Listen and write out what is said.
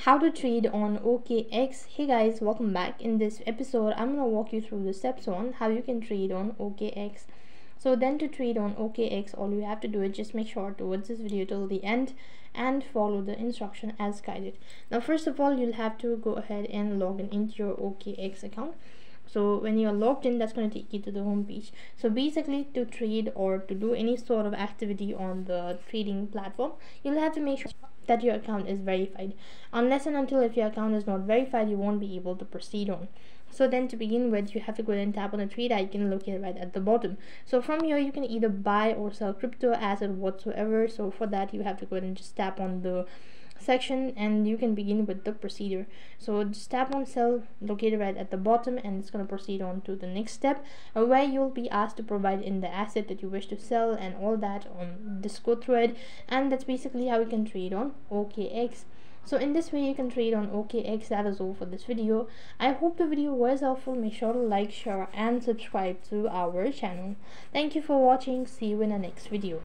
How to trade on OKX. Hey guys, welcome back. In this episode I'm gonna walk you through the steps on how you can trade on OKX. So then, to trade on OKX, all you have to do is just make sure to watch this video till the end and follow the instruction as guided. Now first of all, you'll have to go ahead and log in into your OKX account. So when you're logged in, that's going to take you to the home page. So basically, to trade or to do any sort of activity on the trading platform, you'll have to make sure that your account is verified. Unless and until if your account is not verified, you won't be able to proceed on. So then, to begin with, you have to go ahead and tap on the trade icon located right at the bottom. So from here, you can either buy or sell crypto asset whatsoever. So for that, you have to go ahead and just tap on the section and you can begin with the procedure. So just tap on sell located right at the bottom, and it's going to proceed on to the next step where you'll be asked to provide in the asset that you wish to sell and all that on this. Go through it, and that's basically how you can trade on OKX. So in this way you can trade on OKX. That is all for this video. I hope the video was helpful. Make sure to like, share and subscribe to our channel. Thank you for watching. See you in the next video.